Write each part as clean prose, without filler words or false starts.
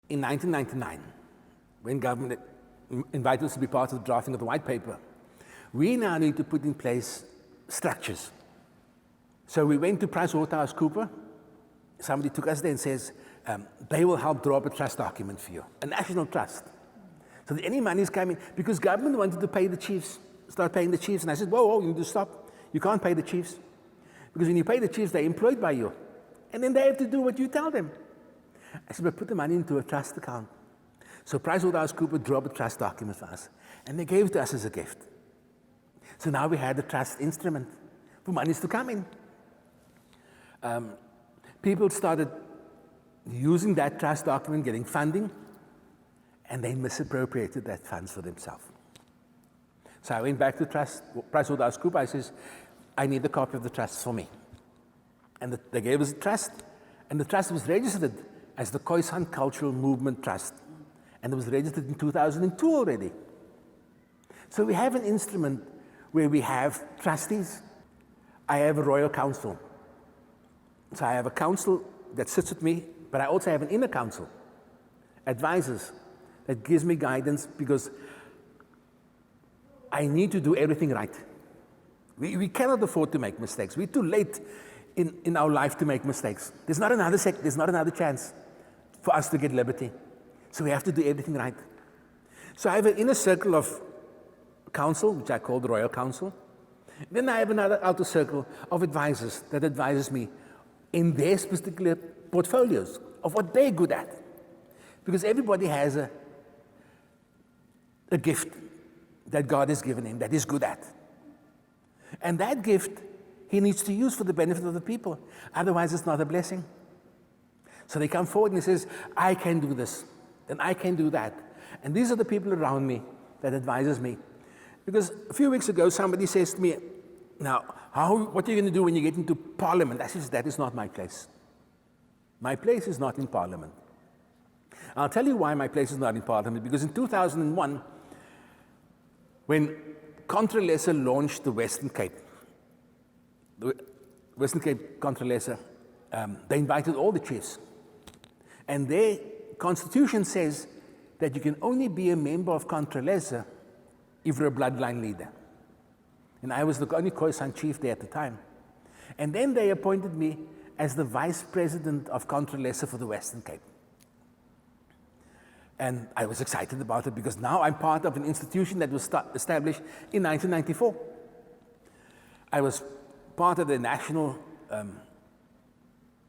In 1999, when government invited us to be part of the drafting of the white paper, we now need to put in place structures. So we went to PricewaterhouseCoopers. Somebody took us there and says, they will help draw up a trust document for you, a national trust. So that any money is coming, because government wanted to pay the chiefs, start paying the chiefs. And I said, whoa, you need to stop. You can't pay the chiefs. Because when you pay the chiefs, they're employed by you. And then they have to do what you tell them. I said, but put the money into a trust account. So PricewaterhouseCoopers drew up a trust document for us. And they gave it to us as a gift. So now we had a trust instrument for monies to come in. People started using that trust document, getting funding, and they misappropriated that funds for themselves. So I went back to PricewaterhouseCoopers. I says, I need a copy of the trust for me. And they gave us a trust, and the trust was registered as the Khoisan Cultural Movement Trust. And it was registered in 2002 already. So we have an instrument where we have trustees. I have a royal council. So I have a council that sits with me, but I also have an inner council, advisors, that gives me guidance because I need to do everything right. We cannot afford to make mistakes. We're too late in our life to make mistakes. There's not another chance for us to get liberty. So we have to do everything right. So I have an inner circle of council, which I call the Royal Council. Then I have another outer circle of advisors that advises me in their particular portfolios of what they're good at. Because everybody has a gift that God has given him that he's good at. And that gift he needs to use for the benefit of the people. Otherwise, it's not a blessing. So they come forward and he says, I can do this, and I can do that. And these are the people around me that advises me. Because a few weeks ago, somebody says to me, now, what are you going to do when you get into Parliament? I says, that is not my place. My place is not in Parliament. I'll tell you why my place is not in Parliament. Because in 2001, when Contra Lesser launched the Western Cape Contra Lesser, they invited all the chiefs. And their constitution says that you can only be a member of Contra Lesser if you're a bloodline leader. And I was the only Khoisan chief there at the time. And then they appointed me as the vice president of Contra Lesser for the Western Cape. And I was excited about it because now I'm part of an institution that was established in 1994. I was part of the national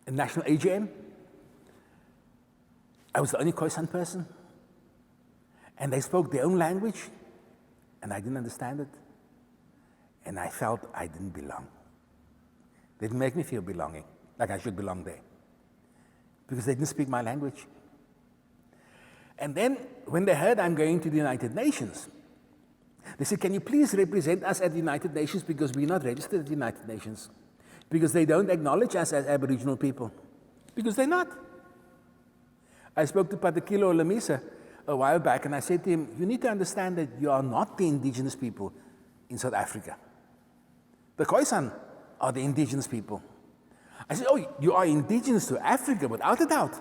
AGM. I was the only Khoisan person. And they spoke their own language, and I didn't understand it. And I felt I didn't belong. They didn't make me feel belonging, like I should belong there. Because they didn't speak my language. And then, when they heard I'm going to the United Nations, they said, can you please represent us at the United Nations because we're not registered at the United Nations. Because they don't acknowledge us as Aboriginal people. Because they're not. I spoke to Patakilo Lamisa a while back, and I said to him, you need to understand that you are not the indigenous people in South Africa. The Khoisan are the indigenous people. I said, oh, you are indigenous to Africa, without a doubt.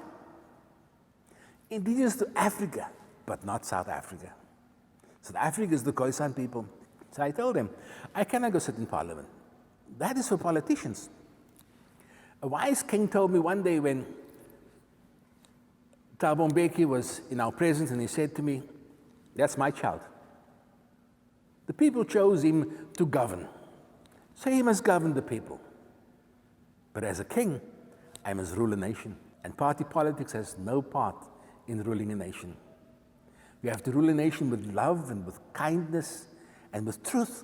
Indigenous to Africa, but not South Africa. South Africa is the Khoisan people. So I told them, I cannot go sit in Parliament. That is for politicians. A wise king told me one day when Thabo Mbeki was in our presence, and he said to me, that's my child. The people chose him to govern. So he must govern the people. But as a king, I must rule a nation. And party politics has no part in ruling a nation. We have to rule a nation with love and with kindness and with truth.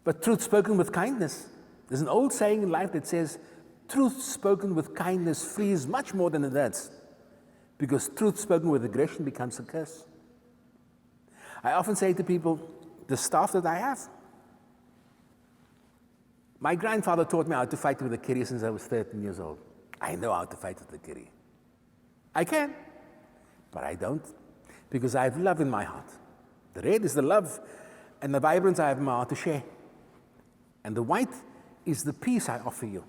But truth spoken with kindness. There's an old saying in life that says, truth spoken with kindness frees much more than it hurts. Because truth spoken with aggression becomes a curse. I often say to people, the staff that I have, my grandfather taught me how to fight with a kiri since I was 13 years old. I know how to fight with a kiri. I can, but I don't, because I have love in my heart. The red is the love and the vibrance I have in my heart to share. And the white is the peace I offer you.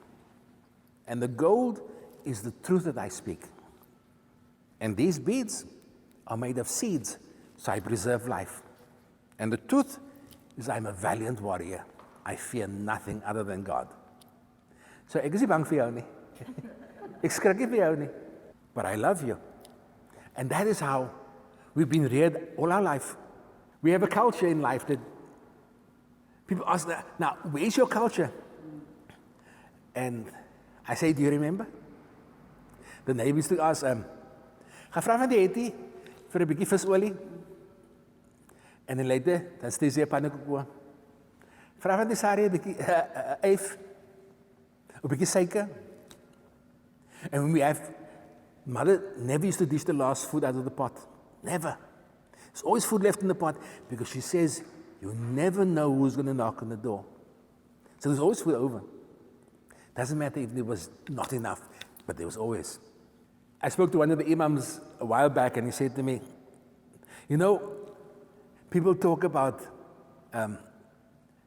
And the gold is the truth that I speak. And these beads are made of seeds, so I preserve life. And the truth is I'm a valiant warrior. I fear nothing other than God. So ek is nie bang vir jou nie. Ek skrik nie vir jou nie. But I love you. And that is how we've been reared all our life. We have a culture in life that people ask, now, where's your culture? And I say, do you remember? The neighbors to ask, ga vra van die Hetty vir 'n bietjie visolie. And then later, dan steeds jy pannekoek. Vra van die Sarah 'n bietjie eif. 'n bietjie suiker. And when we have, mother never used to dish the last food out of the pot. Never. There's always food left in the pot because she says, you never know who's going to knock on the door. So there's always food over. Doesn't matter if there was not enough, but there was always. I spoke to one of the imams a while back and he said to me, you know, people talk about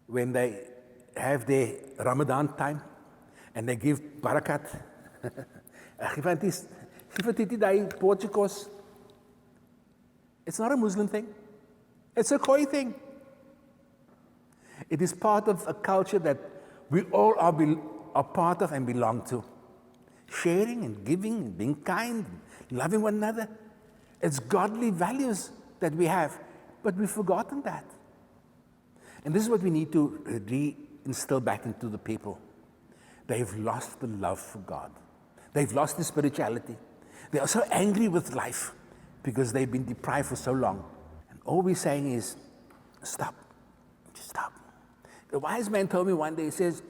when they have their Ramadan time and they give barakat. It's not a Muslim thing. It's a Khoi thing. It is part of a culture that we all are part of and belong to. Sharing and giving and being kind, and loving one another. It's godly values that we have, but we've forgotten that. And this is what we need to reinstill back into the people. They've lost the love for God. They've lost the spirituality. They are so angry with life because they've been deprived for so long. And all we're saying is, stop. Just stop. The wise man told me one day, he says,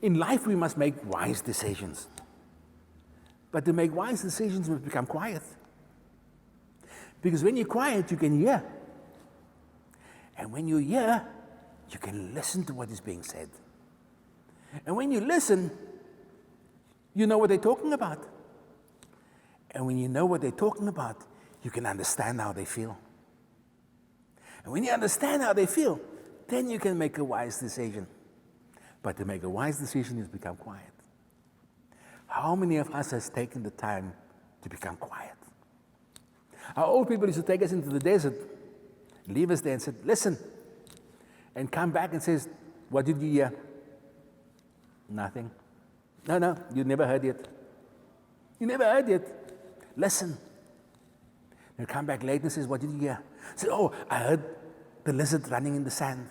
in life we must make wise decisions. But to make wise decisions, we must become quiet. Because when you're quiet, you can hear. And when you hear, you can listen to what is being said. And when you listen, you know what they're talking about. And when you know what they're talking about, you can understand how they feel. And when you understand how they feel, then you can make a wise decision. But to make a wise decision is become quiet. How many of us has taken the time to become quiet? Our old people used to take us into the desert, leave us there and said, listen, and come back and says, what did you hear? Nothing. No, you never heard it. You never heard it. Listen. And come back later and says, what did you hear? Say, oh, I heard the lizard running in the sand.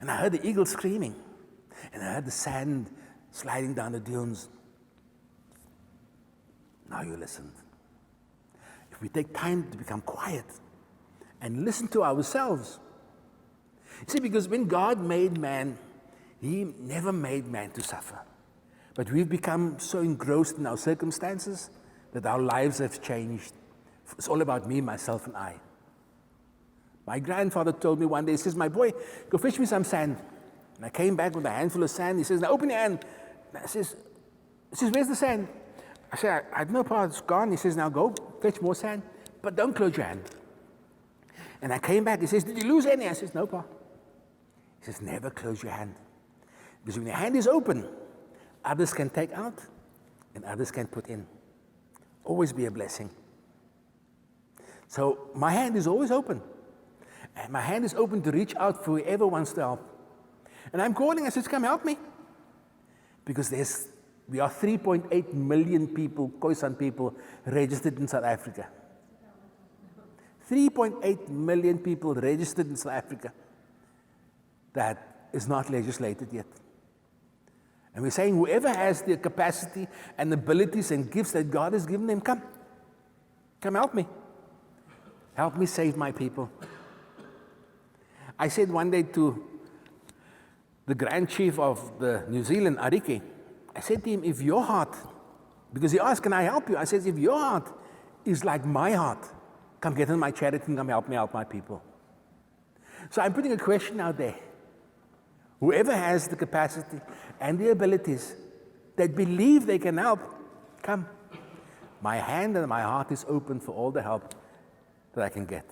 And I heard the eagle screaming. And I heard the sand sliding down the dunes. Now you listened. If we take time to become quiet and listen to ourselves. You see, because when God made man, He never made man to suffer. But we've become so engrossed in our circumstances that our lives have changed. It's all about me, myself, and I. My grandfather told me one day, he says, my boy, go fetch me some sand. And I came back with a handful of sand. He says, now open your hand. And I says, where's the sand? I said, I don't know, Pa, it's gone. He says, now go fetch more sand, but don't close your hand. And I came back. He says, did you lose any? I says, no, Pa. He says, never close your hand. Because when your hand is open, others can take out and others can put in. Always be a blessing. So my hand is always open. And my hand is open to reach out for whoever wants to help. And I'm calling, I says, come help me. Because we are 3.8 million people, Khoisan people, registered in South Africa. 3.8 million people registered in South Africa. That is not legislated yet. And we're saying whoever has the capacity and abilities and gifts that God has given them, come. Come help me. Help me save my people. I said one day to the Grand Chief of the New Zealand, Ariki, I said to him, if your heart, because he asked, can I help you? I said, if your heart is like my heart, come get in my charity and come help me help my people. So I'm putting a question out there. Whoever has the capacity and the abilities that believe they can help, come. My hand and my heart is open for all the help that I can get.